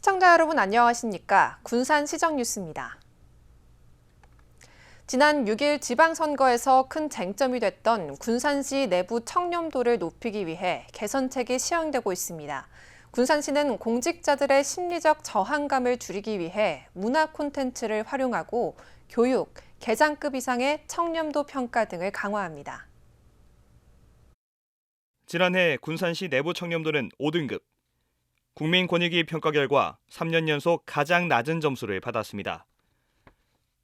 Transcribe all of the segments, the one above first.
시청자 여러분 안녕하십니까? 군산시정 뉴스입니다. 지난 6일 지방선거에서 큰 쟁점이 됐던 군산시 내부 청렴도를 높이기 위해 개선책이 시행되고 있습니다. 군산시는 공직자들의 심리적 저항감을 줄이기 위해 문화 콘텐츠를 활용하고 교육, 계장급 이상의 청렴도 평가 등을 강화합니다. 지난해 군산시 내부 청렴도는 5등급. 국민권익위 평가 결과 3년 연속 가장 낮은 점수를 받았습니다.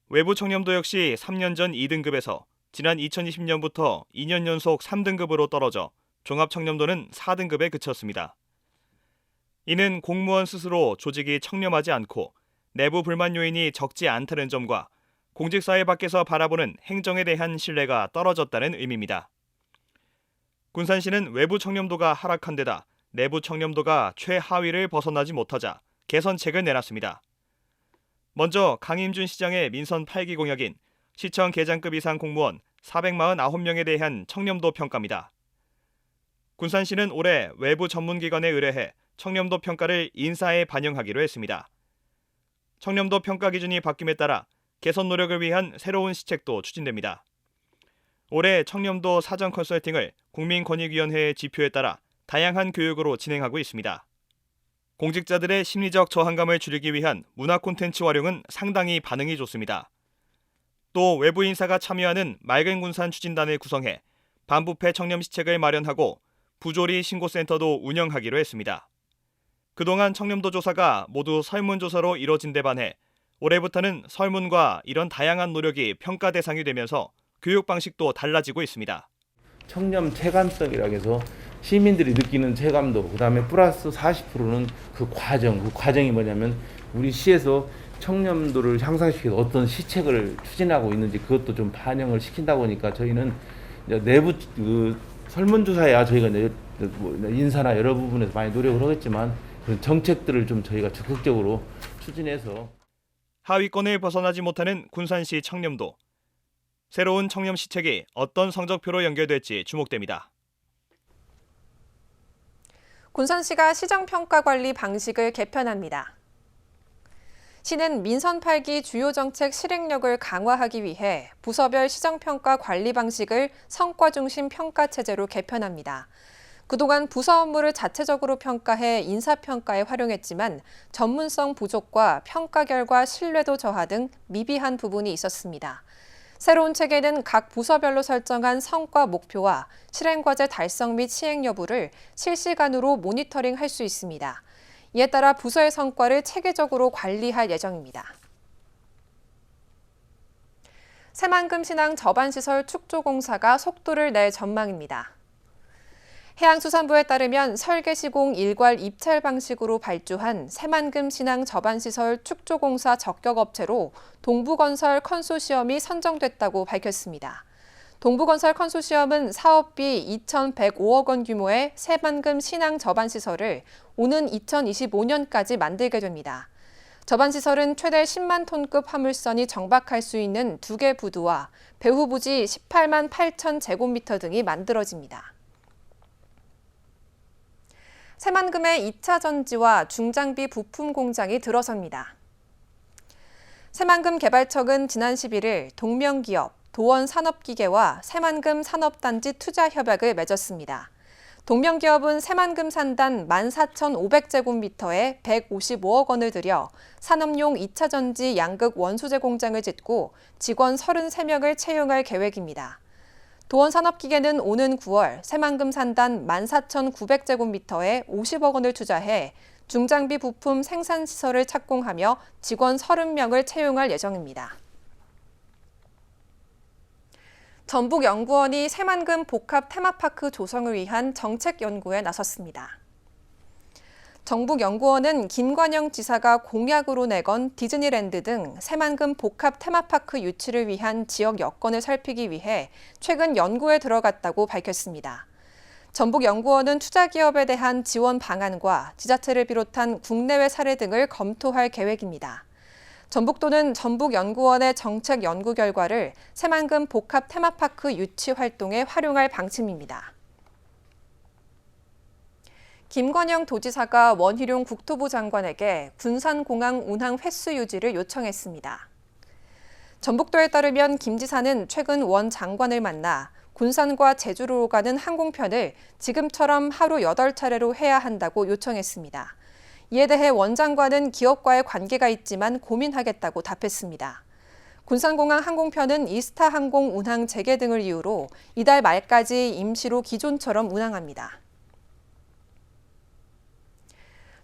외부 청렴도 역시 3년 전 2등급에서 지난 2020년부터 2년 연속 3등급으로 떨어져 종합 청렴도는 4등급에 그쳤습니다. 이는 공무원 스스로 조직이 청렴하지 않고 내부 불만 요인이 적지 않다는 점과 공직사회 밖에서 바라보는 행정에 대한 신뢰가 떨어졌다는 의미입니다. 군산시는 외부 청렴도가 하락한 데다 내부 청렴도가 최하위를 벗어나지 못하자 개선책을 내놨습니다. 먼저 강임준 시장의 민선 8기 공약인 시청 계장급 이상 공무원 449명에 대한 청렴도 평가입니다. 군산시는 올해 외부 전문기관에 의뢰해 청렴도 평가를 인사에 반영하기로 했습니다. 청렴도 평가 기준이 바뀜에 따라 개선 노력을 위한 새로운 시책도 추진됩니다. 올해 청렴도 사전 컨설팅을 국민권익위원회의 지표에 따라 다양한 교육으로 진행하고 있습니다. 공직자들의 심리적 저항감을 줄이기 위한 문화 콘텐츠 활용은 상당히 반응이 좋습니다. 또 외부 인사가 참여하는 맑은 군산 추진단을 구성해 반부패 청렴 시책을 마련하고 부조리 신고센터도 운영하기로 했습니다. 그동안 청렴도 조사가 모두 설문조사로 이뤄진 데 반해 올해부터는 설문과 이런 다양한 노력이 평가 대상이 되면서 교육 방식도 달라지고 있습니다. 청렴 체감성이라고 해서 시민들이 느끼는 체감도, 그다음에 플러스 40%는 그 과정이 뭐냐면 우리 시에서 청렴도를 향상시켜서 어떤 시책을 추진하고 있는지 그것도 좀 반영을 시킨다 보니까 저희는 이제 내부 설문조사야 저희가 이제 인사나 여러 부분에서 많이 노력을 하겠지만 그런 정책들을 좀 저희가 적극적으로 추진해서 하위권을 벗어나지 못하는 군산시 청렴도. 새로운 청렴 시책이 어떤 성적표로 연결될지 주목됩니다. 군산시가 시정평가 관리 방식을 개편합니다. 시는 민선 8기 주요 정책 실행력을 강화하기 위해 부서별 시정평가 관리 방식을 성과 중심 평가 체제로 개편합니다. 그동안 부서 업무를 자체적으로 평가해 인사평가에 활용했지만 전문성 부족과 평가 결과 신뢰도 저하 등 미비한 부분이 있었습니다. 새로운 체계는 각 부서별로 설정한 성과 목표와 실행과제 달성 및 시행 여부를 실시간으로 모니터링할 수 있습니다. 이에 따라 부서의 성과를 체계적으로 관리할 예정입니다. 새만금 신항 저반시설 축조공사가 속도를 낼 전망입니다. 해양수산부에 따르면 설계 시공 일괄 입찰 방식으로 발주한 새만금 신항 저반시설 축조공사 적격업체로 동부건설 컨소시엄이 선정됐다고 밝혔습니다. 동부건설 컨소시엄은 사업비 2,105억 원 규모의 새만금 신항 저반시설을 오는 2025년까지 만들게 됩니다. 저반시설은 최대 10만 톤급 화물선이 정박할 수 있는 2개 부두와 배후 부지 18만 8천 제곱미터 등이 만들어집니다. 새만금의 2차 전지와 중장비 부품 공장이 들어섭니다. 새만금 개발청은 지난 11일 동명기업, 도원산업기계와 새만금 산업단지 투자협약을 맺었습니다. 동명기업은 새만금 산단 14,500제곱미터에 155억 원을 들여 산업용 2차 전지 양극 원소재 공장을 짓고 직원 33명을 채용할 계획입니다. 도원산업기계는 오는 9월 새만금 산단 14,900제곱미터에 50억 원을 투자해 중장비 부품 생산시설을 착공하며 직원 30명을 채용할 예정입니다. 전북연구원이 새만금 복합 테마파크 조성을 위한 정책 연구에 나섰습니다. 전북연구원은 김관영 지사가 공약으로 내건 디즈니랜드 등 새만금 복합 테마파크 유치를 위한 지역 여건을 살피기 위해 최근 연구에 들어갔다고 밝혔습니다. 전북연구원은 투자기업에 대한 지원 방안과 지자체를 비롯한 국내외 사례 등을 검토할 계획입니다. 전북도는 전북연구원의 정책 연구 결과를 새만금 복합 테마파크 유치 활동에 활용할 방침입니다. 김건영 도지사가 원희룡 국토부 장관에게 군산공항 운항 횟수 유지를 요청했습니다. 전북도에 따르면 김 지사는 최근 원 장관을 만나 군산과 제주로 가는 항공편을 지금처럼 하루 8차례로 해야 한다고 요청했습니다. 이에 대해 원 장관은 기업과의 관계가 있지만 고민하겠다고 답했습니다. 군산공항 항공편은 이스타 항공 운항 재개 등을 이유로 이달 말까지 임시로 기존처럼 운항합니다.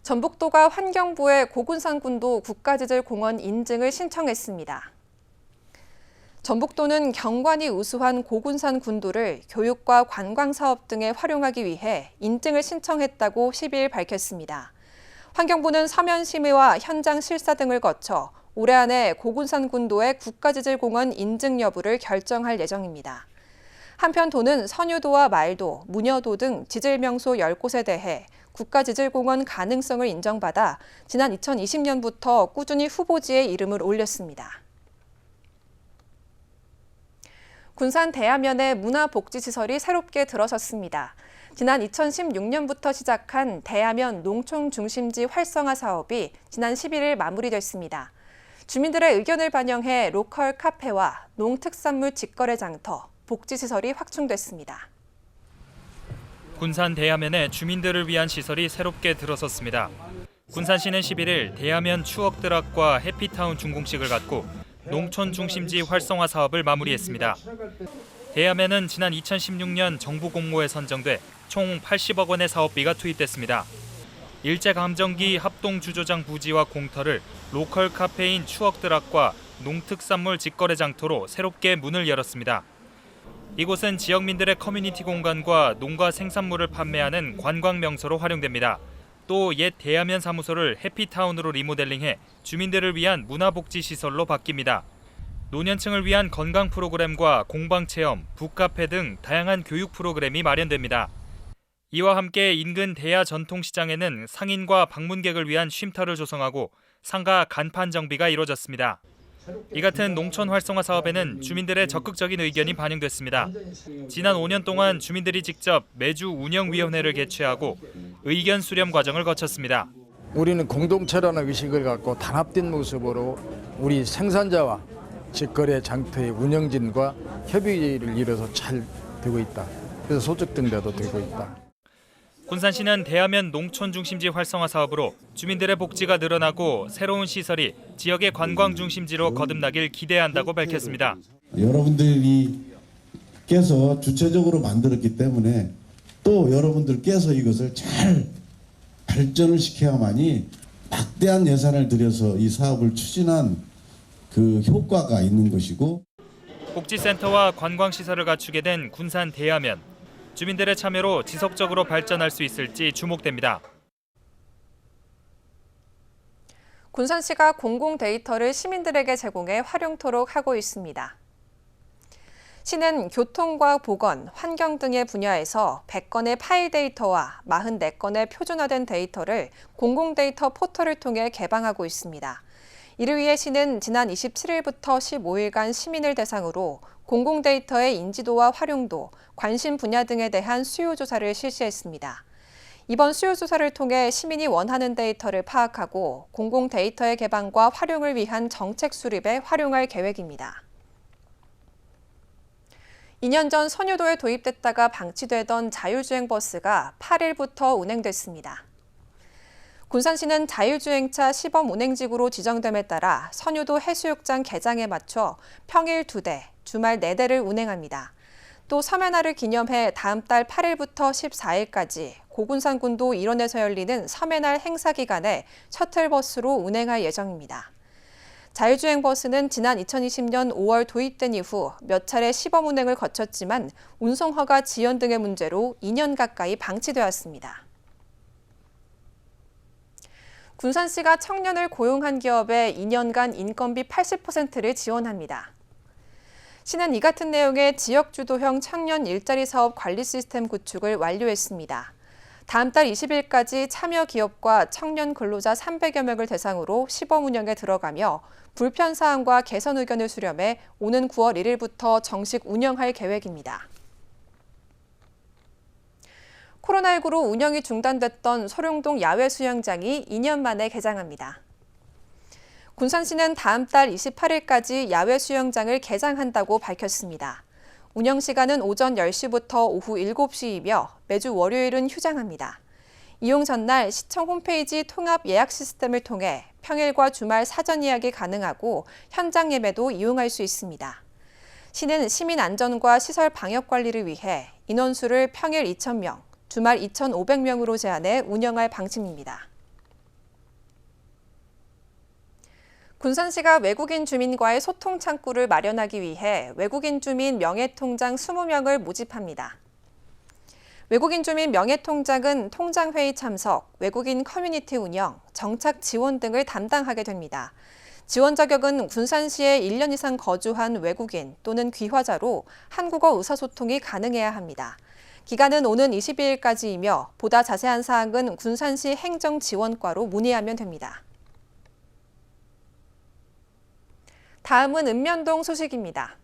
전북도가 환경부에 고군산군도 국가지질공원 인증을 신청했습니다. 전북도는 경관이 우수한 고군산 군도를 교육과 관광 사업 등에 활용하기 위해 인증을 신청했다고 12일 밝혔습니다. 환경부는 서면심의와 현장 실사 등을 거쳐 올해 안에 고군산 군도의 국가지질공원 인증 여부를 결정할 예정입니다. 한편 도는 선유도와 말도, 무녀도 등 지질명소 10곳에 대해 국가지질공원 가능성을 인정받아 지난 2020년부터 꾸준히 후보지에 이름을 올렸습니다. 군산 대야면에 문화복지시설이 새롭게 들어섰습니다. 지난 2016년부터 시작한 대야면 농촌 중심지 활성화 사업이 지난 11일 마무리됐습니다. 주민들의 의견을 반영해 로컬 카페와 농특산물 직거래 장터, 복지시설이 확충됐습니다. 군산 대야면에 주민들을 위한 시설이 새롭게 들어섰습니다. 군산시는 11일 대야면 추억드락과 해피타운 준공식을 갖고 농촌 중심지 활성화 사업을 마무리했습니다. 대야면은 지난 2016년 정부 공모에 선정돼 총 80억 원의 사업비가 투입됐습니다. 일제감정기 합동주조장 부지와 공터를 로컬 카페인 추억드락과 농특산물 직거래 장터로 새롭게 문을 열었습니다. 이곳은 지역민들의 커뮤니티 공간과 농가 생산물을 판매하는 관광 명소로 활용됩니다. 또 옛 대야면 사무소를 해피타운으로 리모델링해 주민들을 위한 문화복지시설로 바뀝니다. 노년층을 위한 건강 프로그램과 공방체험, 북카페 등 다양한 교육 프로그램이 마련됩니다. 이와 함께 인근 대야 전통시장에는 상인과 방문객을 위한 쉼터를 조성하고 상가 간판 정비가 이루어졌습니다. 이 같은 농촌 활성화 사업에는 주민들의 적극적인 의견이 반영됐습니다. 지난 5년 동안 주민들이 직접 매주 운영위원회를 개최하고 의견 수렴 과정을 거쳤습니다. 우리는 공동체라는 의식을 갖고 단합된 모습으로 우리 생산자와 직거래 장터의 운영진과 협의를 이뤄서 잘 되고 있다. 그래서 소득 등대도 되고 있다. 군산시는 대야면 농촌 중심지 활성화 사업으로 주민들의 복지가 늘어나고 새로운 시설이 지역의 관광 중심지로 거듭나길 기대한다고 밝혔습니다. 여러분들께서 주체적으로 만들었기 때문에 또 여러분들께서 이것을 잘 발전을 시켜야만이 막대한 예산을 들여서 이 사업을 추진한 그 효과가 있는 것이고 복지센터와 관광시설을 갖추게 된 군산 대야면. 주민들의 참여로 지속적으로 발전할 수 있을지 주목됩니다. 군산시가 공공 데이터를 시민들에게 제공해 활용토록 하고 있습니다. 시는 교통과 보건, 환경 등의 분야에서 100건의 파일 데이터와 44건의 표준화된 데이터를 공공 데이터 포털을 통해 개방하고 있습니다. 이를 위해 시는 지난 27일부터 15일간 시민을 대상으로 공공 데이터의 인지도와 활용도, 관심 분야 등에 대한 수요 조사를 실시했습니다. 이번 수요 조사를 통해 시민이 원하는 데이터를 파악하고 공공 데이터의 개방과 활용을 위한 정책 수립에 활용할 계획입니다. 2년 전 선유도에 도입됐다가 방치되던 자율주행 버스가 8일부터 운행됐습니다. 군산시는 자율주행차 시범 운행지구로 지정됨에 따라 선유도 해수욕장 개장에 맞춰 평일 2대, 주말 4대를 운행합니다. 또 섬해날을 기념해 다음 달 8일부터 14일까지 고군산군도 일원에서 열리는 섬해날 행사 기간에 셔틀버스로 운행할 예정입니다. 자율주행 버스는 지난 2020년 5월 도입된 이후 몇 차례 시범 운행을 거쳤지만 운송허가 지연 등의 문제로 2년 가까이 방치되었습니다. 군산시가 청년을 고용한 기업에 2년간 인건비 80%를 지원합니다. 시는 이 같은 내용의 지역주도형 청년 일자리 사업 관리 시스템 구축을 완료했습니다. 다음 달 20일까지 참여 기업과 청년 근로자 300여 명을 대상으로 시범 운영에 들어가며 불편 사항과 개선 의견을 수렴해 오는 9월 1일부터 정식 운영할 계획입니다. 코로나19로 운영이 중단됐던 소룡동 야외 수영장이 2년 만에 개장합니다. 군산시는 다음 달 28일까지 야외 수영장을 개장한다고 밝혔습니다. 운영 시간은 오전 10시부터 오후 7시이며 매주 월요일은 휴장합니다. 이용 전날 시청 홈페이지 통합 예약 시스템을 통해 평일과 주말 사전 예약이 가능하고 현장 예매도 이용할 수 있습니다. 시는 시민 안전과 시설 방역 관리를 위해 인원수를 평일 2,000명, 주말 2,500명으로 제한해 운영할 방침입니다. 군산시가 외국인 주민과의 소통 창구를 마련하기 위해 외국인 주민 명예통장 20명을 모집합니다. 외국인 주민 명예통장은 통장회의 참석, 외국인 커뮤니티 운영, 정착 지원 등을 담당하게 됩니다. 지원 자격은 군산시에 1년 이상 거주한 외국인 또는 귀화자로 한국어 의사소통이 가능해야 합니다. 기간은 오는 22일까지이며 보다 자세한 사항은 군산시 행정지원과로 문의하면 됩니다. 다음은 읍면동 소식입니다.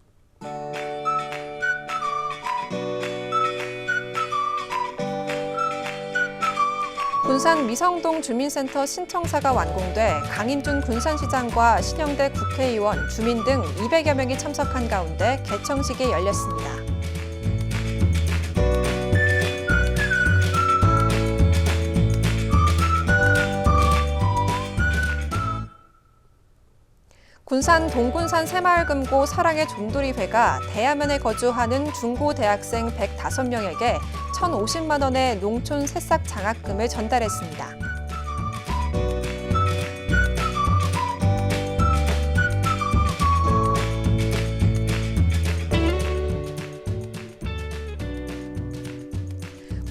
군산 미성동 주민센터 신청사가 완공돼 강인준 군산시장과 신영대 국회의원, 주민 등 200여 명이 참석한 가운데 개청식이 열렸습니다. 군산 동군산 새마을금고 사랑의 좀돌이회가 대야면에 거주하는 중고대학생 105명에게 1,050만 원의 농촌 새싹 장학금을 전달했습니다.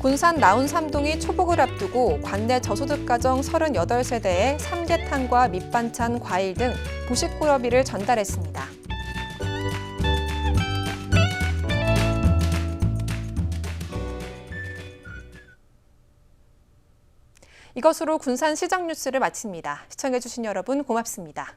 군산 나운 삼동이 초복을 앞두고 관내 저소득 가정 38세대에 삼계탕과 밑반찬, 과일 등 부식꾸러미를 전달했습니다. 이것으로 군산 시정 뉴스를 마칩니다. 시청해주신 여러분 고맙습니다.